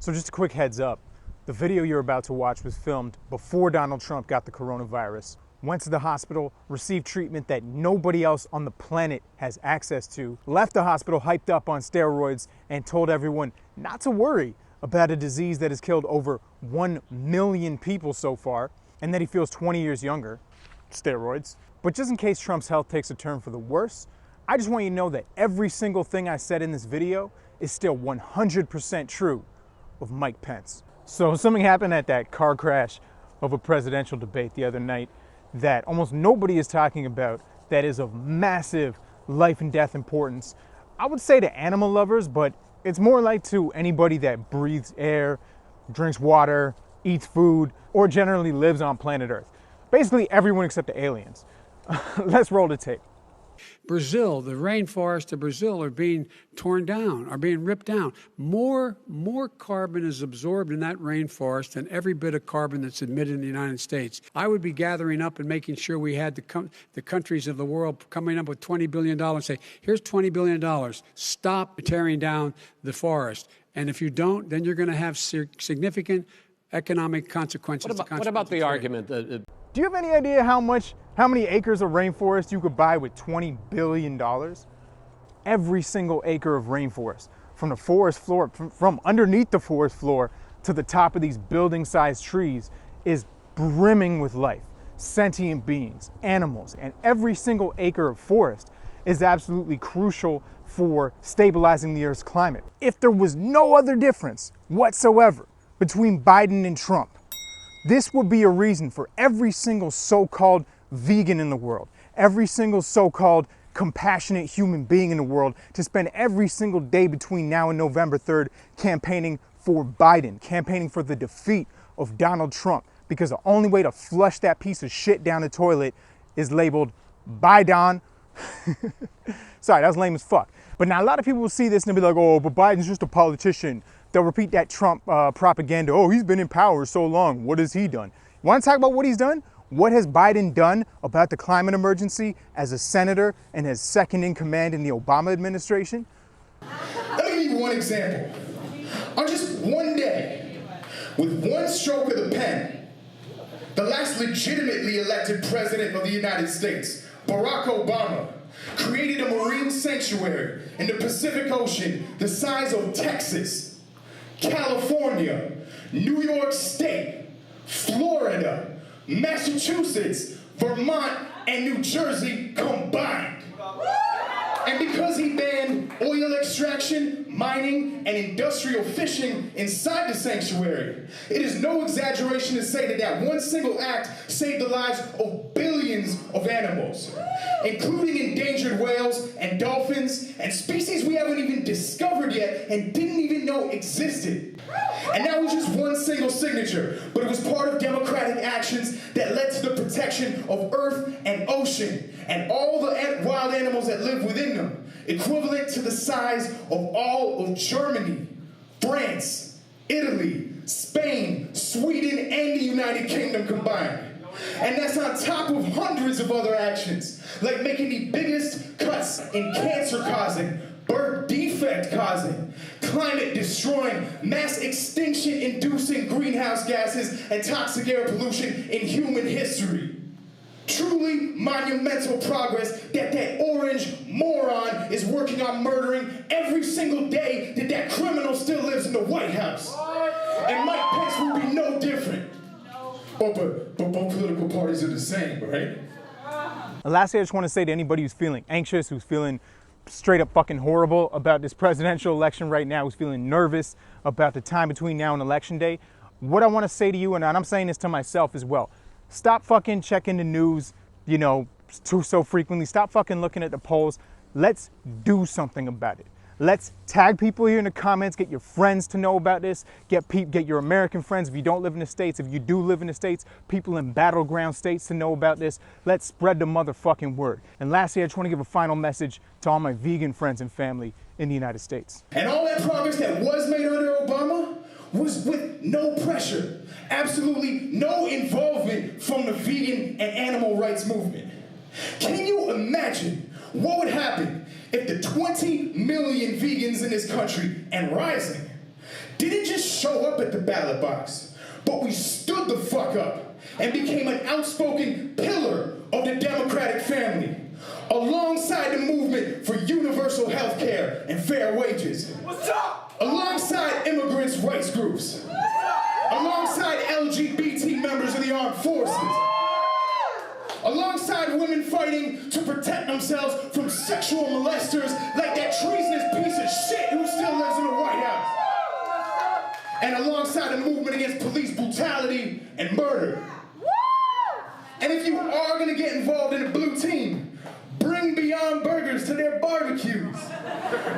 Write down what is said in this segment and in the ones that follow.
So just a quick heads up, the video you're about to watch was filmed before Donald Trump got the coronavirus, went to the hospital, received treatment that nobody else on the planet has access to, left the hospital hyped up on steroids, and told everyone not to worry about a disease that has killed over 1 million people so far, and that he feels 20 years younger, steroids. But just in case Trump's health takes a turn for the worse, I just want you to know that every single thing I said in this video is still 100% true of Mike Pence. So something happened at that car crash of a presidential debate the other night that almost nobody is talking about, that is of massive life and death importance. I would say to animal lovers, but it's more like to anybody that breathes air, drinks water, eats food, or generally lives on planet Earth. Basically everyone except the aliens. Let's roll the tape. Brazil, the rainforests of Brazil are being torn down, are being ripped down. More carbon is absorbed in that rainforest than every bit of carbon that's emitted in the United States. I would be gathering up and making sure we had the countries of the world coming up with $20 billion, say, here's $20 billion, stop tearing down the forest. And if you don't, then you're going to have significant economic consequences. What about the argument that... Do you have any idea how many acres of rainforest you could buy with $20 billion? Every single acre of rainforest, from the forest floor, from underneath the forest floor to the top of these building-sized trees, is brimming with life, sentient beings, animals, and every single acre of forest is absolutely crucial for stabilizing the Earth's climate. If there was no other difference whatsoever between Biden and Trump, this would be a reason for every single so-called vegan in the world, every single so-called compassionate human being in the world to spend every single day between now and November 3rd campaigning for Biden, campaigning for the defeat of Donald Trump, because the only way to flush that piece of shit down the toilet is labeled Biden. Sorry, that was lame as fuck. But now a lot of people will see this and they'll be like, oh, but Biden's just a politician. They'll repeat that Trump propaganda. Oh, he's been in power so long. What has he done? You want to talk about what he's done? What has Biden done about the climate emergency as a senator and as second in command in the Obama administration? Let me give you one example. On just one day, with one stroke of the pen, the last legitimately elected president of the United States, Barack Obama, created a marine sanctuary in the Pacific Ocean the size of Texas, California, New York State, Florida, Massachusetts, Vermont, and New Jersey combined. And because he banned oil extraction, mining, and industrial fishing inside the sanctuary, it is no exaggeration to say that that one single act saved the lives of billions of animals, including endangered whales and dolphins and species we haven't even discovered yet and didn't even know existed. And that was just one single signature, but it was part of democratic actions that led to the protection of earth and ocean and all the wild animals that live within them, equivalent to the size of all of Germany, France, Italy, Spain, Sweden, and the United Kingdom combined. And that's on top of hundreds of other actions, like making the biggest cuts in cancer-causing, birth defect-causing, climate-destroying, mass extinction-inducing greenhouse gases and toxic air pollution in human history. Truly monumental progress that orange moron is working on murdering every single day that criminal still lives in the White House. And Mike Pence will be no different. Oh, but both political parties are the same, right? And lastly, I just want to say to anybody who's feeling anxious, who's feeling straight up fucking horrible about this presidential election right now, who's feeling nervous about the time between now and election day, what I want to say to you, and I'm saying this to myself as well, stop fucking checking the news, so frequently. Stop fucking looking at the polls. Let's do something about it. Let's tag people here in the comments, get your friends to know about this, get your American friends if you don't live in the States, if you do live in the States, people in battleground states to know about this. Let's spread the motherfucking word. And lastly, I just want to give a final message to all my vegan friends and family in the United States. And all that progress that was made under Obama was with no pressure, absolutely no involvement from the vegan and animal rights movement. Can you imagine what would happen if the 20 million vegans in this country, and rising, didn't just show up at the ballot box, but we stood the fuck up and became an outspoken pillar of the Democratic family, alongside the movement for universal health care and fair wages. What's up? Alongside immigrants' rights groups. Alongside LGBT members of the armed forces. Alongside women fighting to protect themselves from sexual molesters like that treasonous piece of shit who still lives in the White House. And alongside the movement against police brutality and murder. And if you are going to get involved in a blue team, bring Beyond Burgers to their barbecues.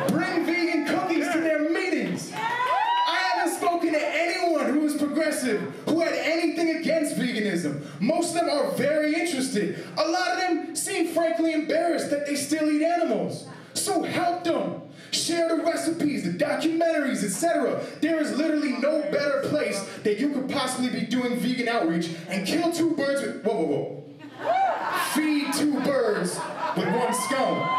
Bring vegan cookies to their meetings. I haven't spoken to anyone who is progressive, who had anything against veganism. Most of them are very interested. A lot of them seem frankly embarrassed that they still eat animals. So help them. Share the recipes, the documentaries, etc. There is literally no better place that you could possibly be doing vegan outreach and kill two birds with, whoa. Feed two birds with one scone.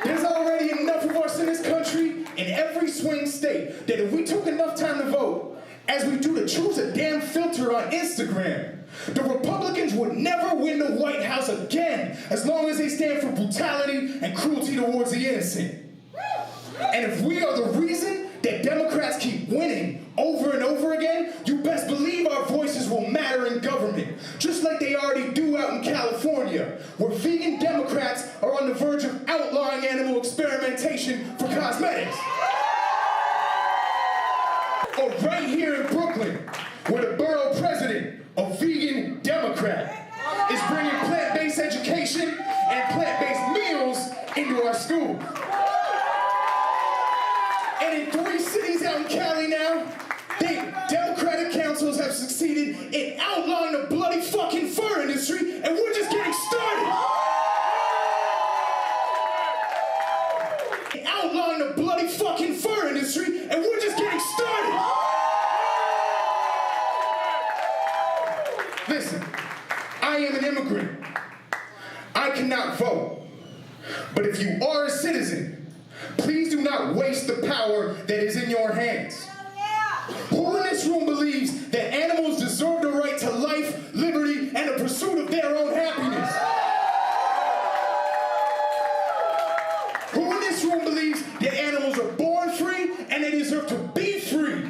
There's already enough of us in this country, in every swing state, that if we took enough time to vote, as we do to choose a damn filter on Instagram, the Republicans would never win the White House again, as long as they stand for brutality and cruelty towards the innocent. And if we are the reason that Democrats keep winning over and over again, you best believe our voices will matter in government, just like they already do out in California, where vegan Democrats are on the verge of outlawing animal experimentation for cosmetics. Or right here in Brooklyn, where the borough president, a vegan Democrat, is bringing plant-based education and plant-based meals into our schools. And in 3 cities out in Cali now, Democratic councils have succeeded in outlawing the bloody fucking fur industry, and we're just getting started. Outlawing the bloody fucking fur industry, and we're just getting started. Listen, I am an immigrant. I cannot vote. But if you are a citizen, please do not waste the power that is in your hands. Who in this room believes that animals deserve the right to life, liberty, and the pursuit of their own happiness? Who in this room believes that animals are born free and they deserve to be free?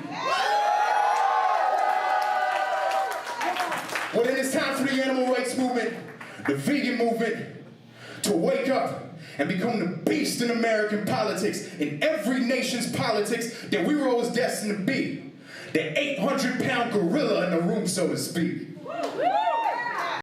Well, then it's time for the animal rights movement, the vegan movement, to wake up and become the beast in American politics, in every nation's politics that we were always destined to be. The 800-pound gorilla in the room, so to speak.